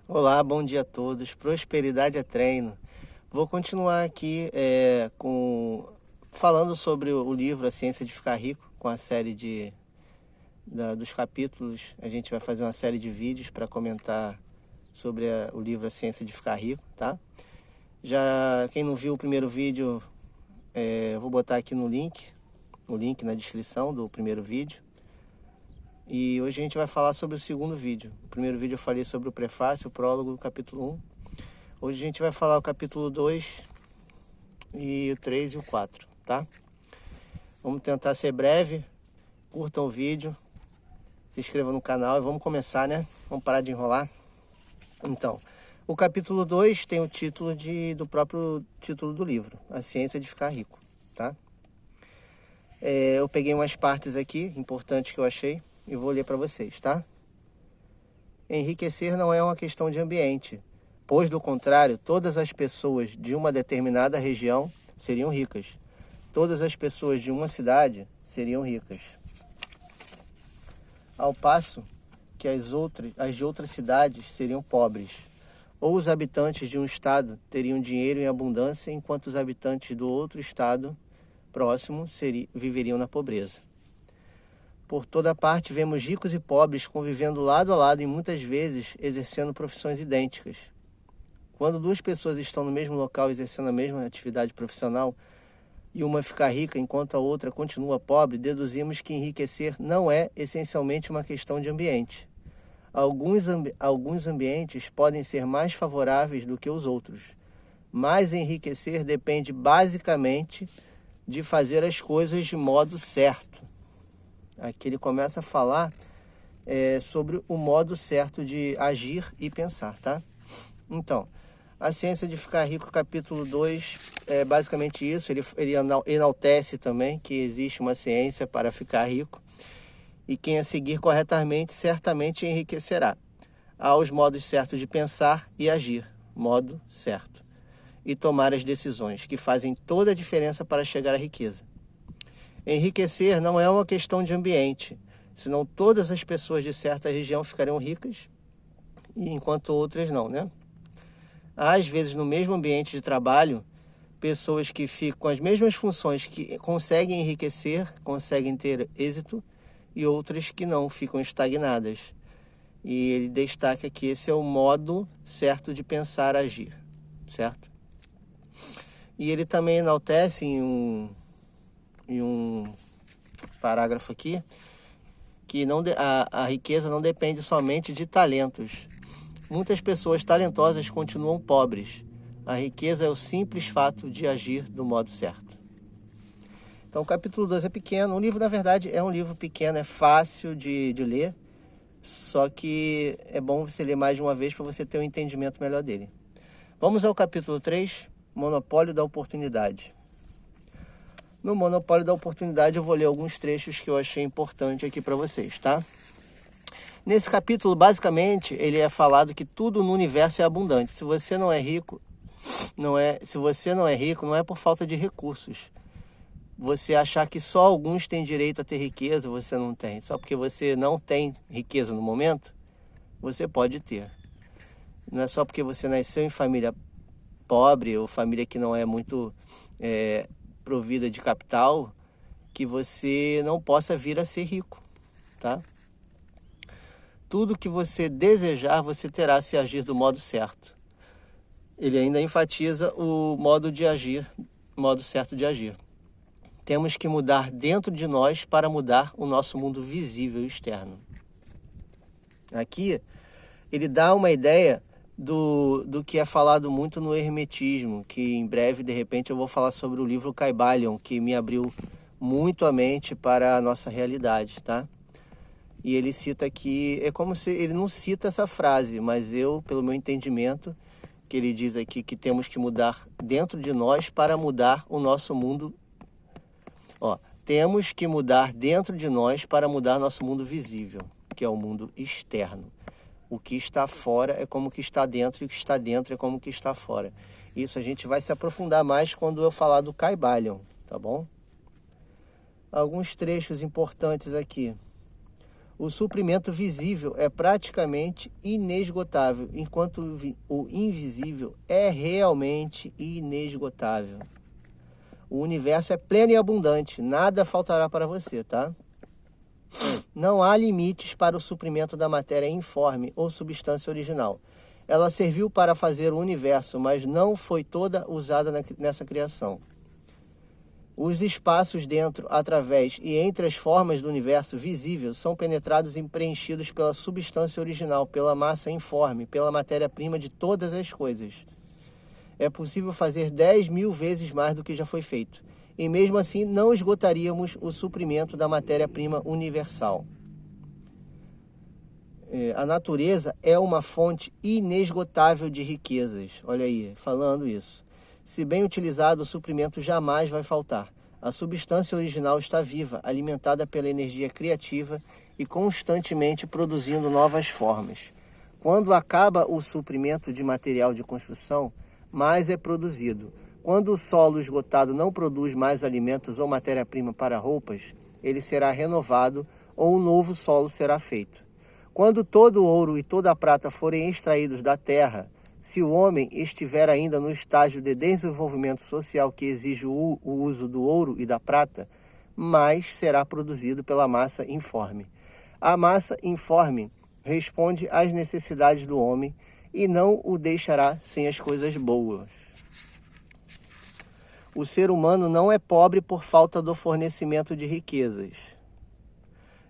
Olá, bom dia a todos. Prosperidade é treino. Vou continuar aqui falando sobre o livro A Ciência de Ficar Rico, com a série dos capítulos. A gente vai fazer uma série de vídeos para comentar sobre o livro A Ciência de Ficar Rico, tá? Já quem não viu o primeiro vídeo, eu vou botar aqui o link na descrição do primeiro vídeo. E hoje a gente vai falar sobre o segundo vídeo. O primeiro vídeo eu falei sobre o prefácio, o prólogo do capítulo 1. Hoje a gente vai falar o capítulo 2 e o 3 e o 4, tá? Vamos tentar ser breve, curtam o vídeo, se inscrevam no canal e vamos começar, né? Vamos parar de enrolar. Então, o capítulo 2 tem o título do próprio título do livro, A Ciência de Ficar Rico, tá? Eu peguei umas partes aqui, importantes que eu achei, e vou ler para vocês, tá? Enriquecer não é uma questão de ambiente, pois, do contrário, todas as pessoas de uma determinada região seriam ricas. Todas as pessoas de uma cidade seriam ricas. Ao passo que as de outras cidades seriam pobres. Ou os habitantes de um estado teriam dinheiro em abundância, enquanto os habitantes do outro estado próximo viveriam na pobreza. Por toda parte vemos ricos e pobres convivendo lado a lado e muitas vezes exercendo profissões idênticas. Quando duas pessoas estão no mesmo local exercendo a mesma atividade profissional e uma fica rica enquanto a outra continua pobre, deduzimos que enriquecer não é essencialmente uma questão de ambiente. Alguns ambientes podem ser mais favoráveis do que os outros, mas enriquecer depende basicamente de fazer as coisas de modo certo. Aqui ele começa a falar sobre o modo certo de agir e pensar, tá? Então, A Ciência de Ficar Rico, capítulo 2, é basicamente isso. Ele enaltece também que existe uma ciência para ficar rico e quem a seguir corretamente certamente enriquecerá. Há os modos certos de pensar e agir, modo certo, e tomar as decisões que fazem toda a diferença para chegar à riqueza. Enriquecer não é uma questão de ambiente, senão todas as pessoas de certa região ficariam ricas, enquanto outras não, né? Às vezes, no mesmo ambiente de trabalho, pessoas que ficam com as mesmas funções que conseguem enriquecer, conseguem ter êxito, e outras que não, ficam estagnadas. E ele destaca que esse é o modo certo de pensar e agir, certo? E ele também enaltece em um parágrafo aqui, que a riqueza não depende somente de talentos. Muitas pessoas talentosas continuam pobres. A riqueza é o simples fato de agir do modo certo. Então o capítulo 2 é pequeno. O livro, na verdade, é um livro pequeno, é fácil de ler, só que é bom você ler mais de uma vez para você ter um entendimento melhor dele. Vamos ao capítulo 3, Monopólio da Oportunidade. No Monopólio da Oportunidade eu vou ler alguns trechos que eu achei importante aqui para vocês, tá? Nesse capítulo, basicamente, ele é falado que tudo no universo é abundante. Se você não é rico, não é por falta de recursos. Você achar que só alguns têm direito a ter riqueza, você não tem. Só porque você não tem riqueza no momento, você pode ter. Não é só porque você nasceu em família pobre ou família que não é muito provida de capital, que você não possa vir a ser rico, tá? Tudo que você desejar, você terá se agir do modo certo. Ele ainda enfatiza o modo certo de agir. Temos que mudar dentro de nós para mudar o nosso mundo visível externo. Aqui, ele dá uma ideia do que é falado muito no hermetismo, que em breve, de repente, eu vou falar sobre o livro Kybalion, que me abriu muito a mente para a nossa realidade, tá? E ele cita aqui, é como se ele não cita essa frase, mas eu, pelo meu entendimento, que ele diz aqui que temos que mudar dentro de nós para mudar o nosso mundo. Temos que mudar dentro de nós para mudar nosso mundo visível, que é o mundo externo. O que está fora é como o que está dentro, e o que está dentro é como o que está fora. Isso a gente vai se aprofundar mais quando eu falar do Kybalion, tá bom? Alguns trechos importantes aqui. O suprimento visível é praticamente inesgotável, enquanto o invisível é realmente inesgotável. O universo é pleno e abundante, nada faltará para você, tá? Não há limites para o suprimento da matéria informe ou substância original. Ela serviu para fazer o universo, mas não foi toda usada nessa criação. Os espaços dentro, através e entre as formas do universo visível são penetrados e preenchidos pela substância original, pela massa informe, pela matéria-prima de todas as coisas. É possível fazer 10.000 vezes mais do que já foi feito. E mesmo assim não esgotaríamos o suprimento da matéria-prima universal. A natureza é uma fonte inesgotável de riquezas. Olha aí, falando isso. Se bem utilizado, o suprimento jamais vai faltar. A substância original está viva, alimentada pela energia criativa e constantemente produzindo novas formas. Quando acaba o suprimento de material de construção, mais é produzido. Quando o solo esgotado não produz mais alimentos ou matéria-prima para roupas, ele será renovado ou um novo solo será feito. Quando todo o ouro e toda a prata forem extraídos da terra, se o homem estiver ainda no estágio de desenvolvimento social que exige o uso do ouro e da prata, mais será produzido pela massa informe. A massa informe responde às necessidades do homem e não o deixará sem as coisas boas. O ser humano não é pobre por falta do fornecimento de riquezas.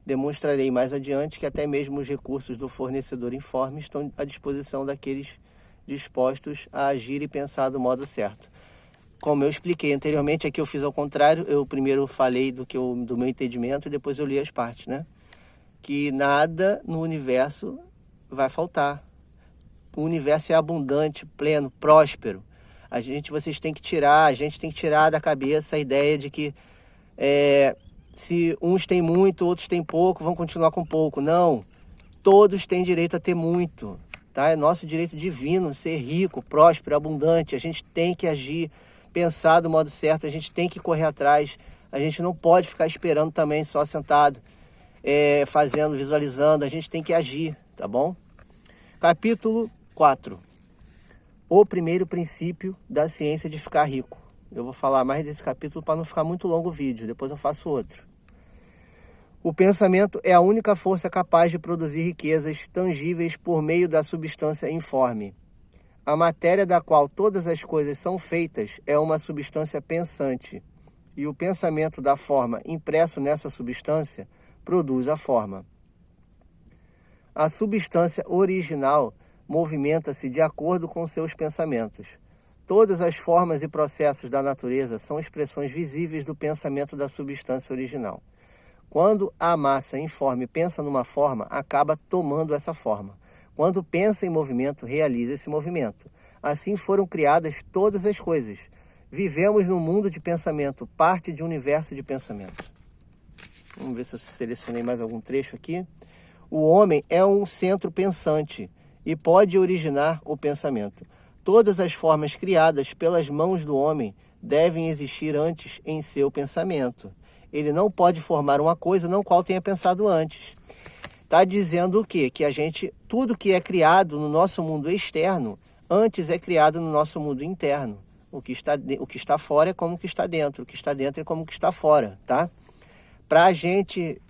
Demonstrarei mais adiante que até mesmo os recursos do fornecedor informe estão à disposição daqueles dispostos a agir e pensar do modo certo. Como eu expliquei anteriormente, aqui eu fiz ao contrário, eu primeiro falei do meu entendimento e depois eu li as partes, né? Que nada no universo vai faltar. O universo é abundante, pleno, próspero. A gente tem que tirar da cabeça a ideia de que se uns têm muito, outros têm pouco, vão continuar com pouco. Não, todos têm direito a ter muito, tá? É nosso direito divino ser rico, próspero, abundante. A gente tem que agir, pensar do modo certo, a gente tem que correr atrás. A gente não pode ficar esperando também só sentado, visualizando. A gente tem que agir, tá bom? Capítulo 4. O primeiro princípio da ciência de ficar rico. Eu vou falar mais desse capítulo para não ficar muito longo o vídeo, depois eu faço outro. O pensamento é a única força capaz de produzir riquezas tangíveis por meio da substância informe. A matéria da qual todas as coisas são feitas é uma substância pensante, e o pensamento da forma impresso nessa substância produz a forma. A substância original movimenta-se de acordo com seus pensamentos. Todas as formas e processos da natureza são expressões visíveis do pensamento da substância original. Quando a massa informe pensa numa forma, acaba tomando essa forma. Quando pensa em movimento, realiza esse movimento. Assim foram criadas todas as coisas. Vivemos num mundo de pensamento, parte de um universo de pensamento. Vamos ver se eu selecionei mais algum trecho aqui. O homem é um centro pensante e pode originar o pensamento. Todas as formas criadas pelas mãos do homem devem existir antes em seu pensamento. Ele não pode formar uma coisa não qual tenha pensado antes. Está dizendo o quê? Que tudo que é criado no nosso mundo externo, antes é criado no nosso mundo interno. O que está fora é como o que está dentro. O que está dentro é como o que está fora, tá? Para a gente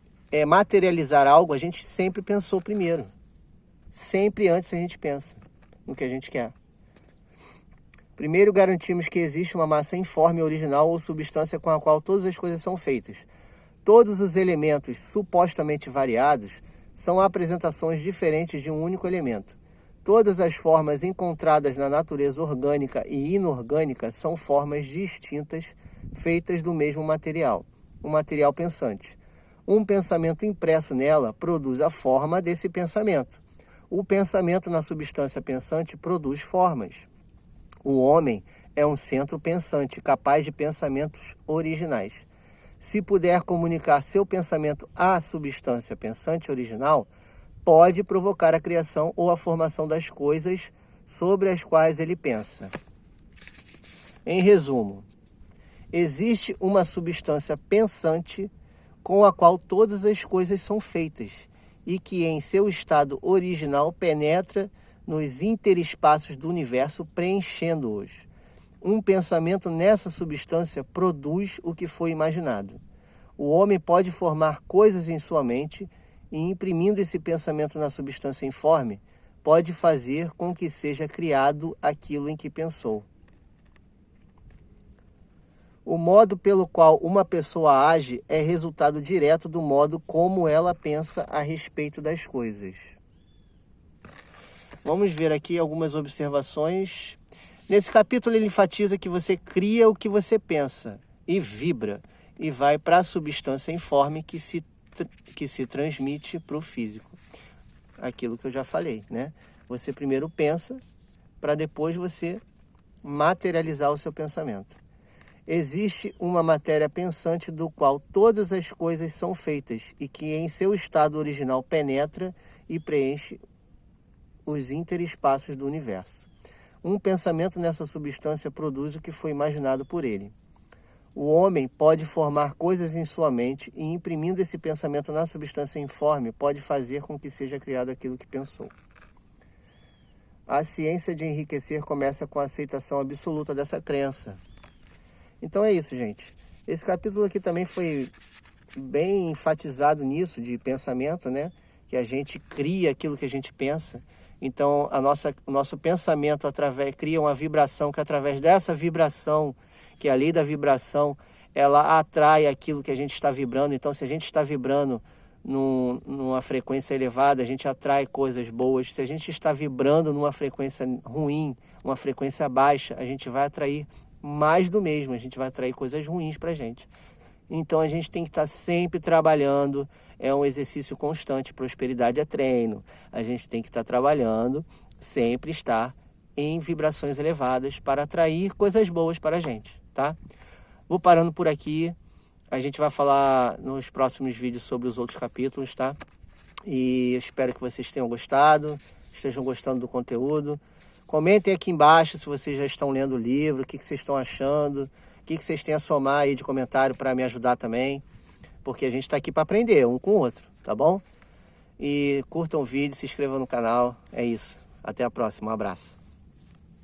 materializar algo, a gente sempre pensou primeiro. Sempre antes a gente pensa no que a gente quer. Primeiro garantimos que existe uma massa informe original ou substância com a qual todas as coisas são feitas. Todos os elementos supostamente variados são apresentações diferentes de um único elemento. Todas as formas encontradas na natureza orgânica e inorgânica são formas distintas feitas do mesmo material, um material pensante. Um pensamento impresso nela produz a forma desse pensamento. O pensamento na substância pensante produz formas. O homem é um centro pensante, capaz de pensamentos originais. Se puder comunicar seu pensamento à substância pensante original, pode provocar a criação ou a formação das coisas sobre as quais ele pensa. Em resumo, existe uma substância pensante com a qual todas as coisas são feitas, e que em seu estado original penetra nos interespaços do universo, preenchendo-os. Um pensamento nessa substância produz o que foi imaginado. O homem pode formar coisas em sua mente e, imprimindo esse pensamento na substância informe, pode fazer com que seja criado aquilo em que pensou. O modo pelo qual uma pessoa age é resultado direto do modo como ela pensa a respeito das coisas. Vamos ver aqui algumas observações. Nesse capítulo ele enfatiza que você cria o que você pensa e vibra, e vai para a substância informe que se transmite para o físico. Aquilo que eu já falei, né? Você primeiro pensa, para depois você materializar o seu pensamento. Existe uma matéria pensante do qual todas as coisas são feitas e que em seu estado original penetra e preenche os interespaços do universo. Um pensamento nessa substância produz o que foi imaginado por ele. O homem pode formar coisas em sua mente e, imprimindo esse pensamento na substância informe, pode fazer com que seja criado aquilo que pensou. A ciência de enriquecer começa com a aceitação absoluta dessa crença. Então é isso, gente. Esse capítulo aqui também foi bem enfatizado nisso, de pensamento, né? Que a gente cria aquilo que a gente pensa. Então, o nosso pensamento cria uma vibração, que através dessa vibração, que é a lei da vibração, ela atrai aquilo que a gente está vibrando. Então, se a gente está vibrando numa frequência elevada, a gente atrai coisas boas. Se a gente está vibrando numa frequência ruim, uma frequência baixa, a gente vai atrair mais do mesmo, a gente vai atrair coisas ruins para a gente. Então, a gente tem que estar sempre trabalhando, é um exercício constante, prosperidade é treino. A gente tem que estar trabalhando, sempre estar em vibrações elevadas para atrair coisas boas para a gente, tá? Vou parando por aqui. A gente vai falar nos próximos vídeos sobre os outros capítulos, tá? E eu espero que vocês tenham gostado, estejam gostando do conteúdo. Comentem aqui embaixo se vocês já estão lendo o livro, o que vocês estão achando, o que vocês têm a somar aí de comentário para me ajudar também, porque a gente está aqui para aprender um com o outro, tá bom? E curtam o vídeo, se inscrevam no canal, é isso. Até a próxima, um abraço.